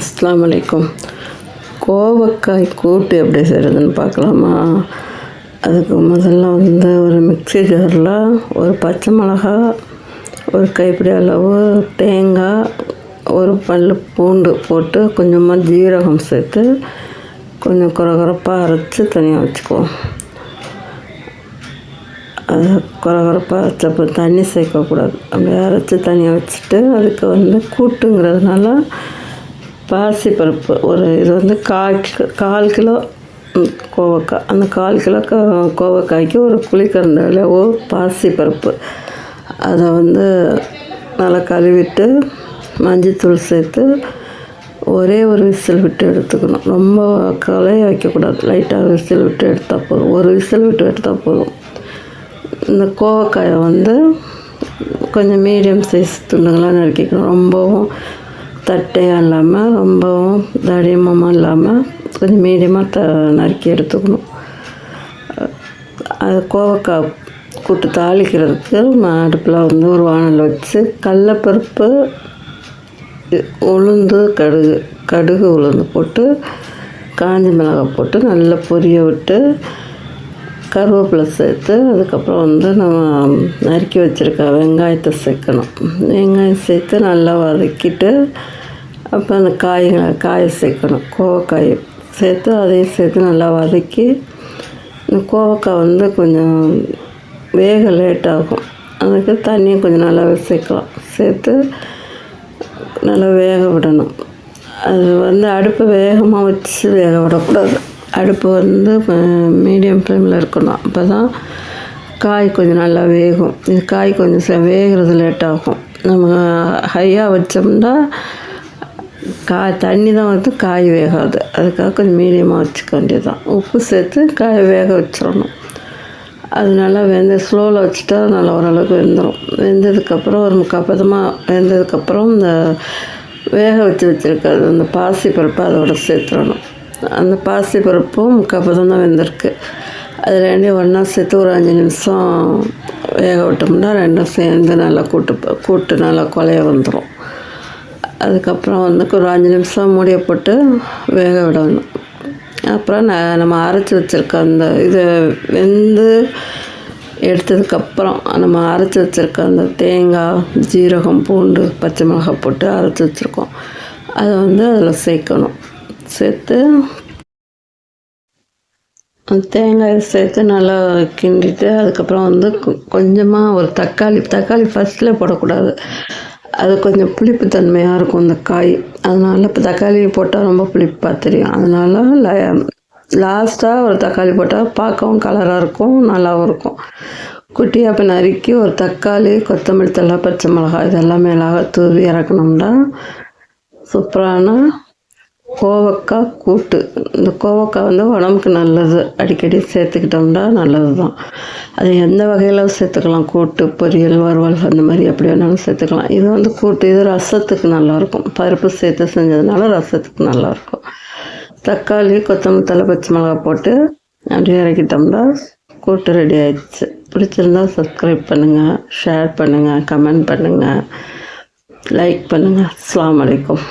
அஸ்ஸலாமு அலைக்கும். கோவக்காய் கூட்டு எப்படி செய்கிறதுன்னு பார்க்கலாமா? அதுக்கு முதல்ல ஒரு மிக்ஸி ஜாரில் ஒரு பச்சை மிளகா, ஒரு கைப்பிடி அளவு தேங்காய், ஒரு பல் பூண்டு போட்டு கொஞ்சமாக ஜீரகம் சேர்த்து கொஞ்சம் குறகுறப்பாக அரைச்சி தனியாக வச்சுக்குவோம். அது குறகுறப்பாக அரைச்சப்போ தண்ணி சேர்க்கக்கூடாது. அப்படியே அரைச்சி தனியாக வச்சுட்டு அதுக்கு கூட்டுங்கிறதுனால பாசிப்பருப்பு இது கால் கிலோ கோவக்காய். அந்த 1/4 கிலோ கோவக்காய்க்கு ஒரு குழிக்கரண்டி அளவு பாசிப்பருப்பு. அதை நல்லா கழுவிட்டு மஞ்சத்தூள் சேர்த்து ஒரே ஒரு விசில் விட்டு எடுத்துக்கணும். ரொம்ப கலைய வைக்கக்கூடாது. லைட்டாக விசில் விட்டு எடுத்தால் போதும். ஒரு விசில் விட்டு எடுத்தால் போதும். இந்த கோவக்காயை கொஞ்சம் மீடியம் சைஸ் துண்டுகளாக நறுக்கிக்கணும். ரொம்பவும் தட்டையாக இல்லாமல் ரொம்பவும் தடிமமாக இல்லாமல் கொஞ்சம் மீடியமாக நறுக்கி எடுத்துக்கணும். அது கோவக்காய் கூட்டு தாளிக்கிறதுக்கு அடுப்பில் ஒரு வானல் வச்சு கடலைப்பருப்பு, உளுந்து, கடுகு உளுந்து போட்டு காஞ்ச மிளகாய் போட்டு நல்லா பொரிய விட்டு கருவேப்பிலை சேர்த்து அதுக்கப்புறம் நம்ம நறுக்கி வச்சுருக்க வெங்காயத்தை சேர்க்கணும். வெங்காயம் சேர்த்து நல்லா வதக்கிட்டு அப்புறம் அந்த காயை சேர்க்கணும். கோவக்காய் சேர்த்து அதையும் சேர்த்து நல்லா வதக்கி இந்த கோவக்காய் கொஞ்சம் வேக லேட் ஆகும். அதுக்கு தண்ணியும் கொஞ்சம் நல்லாவே சேர்க்கலாம். சேர்த்து நல்லா வேக விடணும். அது அடுப்பை வேகமாக வச்சு வேக விடக்கூடாது. அடுப்பு மீடியம் ஃப்ளேமில் இருக்கணும். அப்போ தான் காய் கொஞ்சம் நல்லா வேகும். இது காய் கொஞ்சம் வேகிறது லேட் ஆகும். நம்ம ஹையாக வச்சோம்னா தண்ணி தான் காய் வேகாது. அதுக்காக கொஞ்சம் மீடியமாக வச்சுக்க வேண்டியது தான். உப்பு சேர்த்து காயை வேக வச்சிடணும். அது நல்லா ஸ்லோவில் வச்சுட்டா நல்லா ஓரளவுக்கு வெந்துடும். வெந்ததுக்கப்புறம் ஒரு முக்காப்பதமாக வெந்ததுக்கப்புறம் இந்த வேக வச்சுருக்கிறது அந்த பாசிப்பருப்பை அதோட சேர்த்துடணும். அந்த பாசிப்பருப்பும் முக்காப்பதம் தான் வெந்திருக்கு. அது ரெண்டையும் ஒன்றா சேர்த்து ஒரு 5 நிமிஷம் வேக விட்டோம்னா ரெண்டும் சேர்ந்து நல்லா கூட்டு நல்லா கொலைய வந்துடும். அதுக்கப்புறம் ஒரு 5 நிமிஷம் மூடியை போட்டு வேக விடணும். அப்புறம் நம்ம அரைச்சி வச்சுருக்க அந்த இதை வெந்து எடுத்ததுக்கப்புறம் நம்ம அரைச்சி வச்சுருக்க அந்த தேங்காய், ஜீரகம், பூண்டு, பச்சை மிளகாய் போட்டு அரைச்சி வச்சுருக்கோம். அதை அதில் சேர்க்கணும். சேர்த்து தேங்காயை சேர்த்து நல்லா கிண்டிட்டு அதுக்கப்புறம் கொஞ்சமாக ஒரு தக்காளி ஃபஸ்ட்டில் போடக்கூடாது. அது கொஞ்சம் புளிப்பு தன்மையாக இருக்கும் இந்த காய். அதனால் இப்போ தக்காளி போட்டால் ரொம்ப புளிப்பாக தெரியும். அதனால் லாஸ்ட்டாக ஒரு தக்காளி போட்டால் பார்க்கவும் கலராக இருக்கும், நல்லாவும் இருக்கும். குட்டியாக இப்போ நறுக்கி ஒரு தக்காளி, கொத்தமல்லி தழை, பச்சை மிளகாய் இதெல்லாம் மேலாக தூவி இறக்கணும்னா சூப்பரான கோவக்காய் கூட்டு. இந்த கோவக்காய் உடம்புக்கு நல்லது. அடிக்கடி சேர்த்துக்கிட்டோம்னா நல்லது தான். அது எந்த வகையில் சேர்த்துக்கலாம். கூட்டு, பொரியல், வறுவல் அந்த மாதிரி எப்படி வேணாலும் சேர்த்துக்கலாம். இது கூட்டு. இது ரசத்துக்கு நல்லாயிருக்கும். பருப்பு சேர்த்து செஞ்சதுனால ரசத்துக்கு நல்லாயிருக்கும். தக்காளி, கொத்தமல்லி தழை, பச்சை மிளகாய் போட்டு அப்படியே இறக்கிட்டோம்னா கூட்டு ரெடி ஆயிடுச்சு. பிடிச்சிருந்தால் சப்ஸ்கிரைப் பண்ணுங்கள், ஷேர் பண்ணுங்கள், கமெண்ட் பண்ணுங்கள், லைக் பண்ணுங்கள். அஸ்ஸலாமு அலைக்கும்.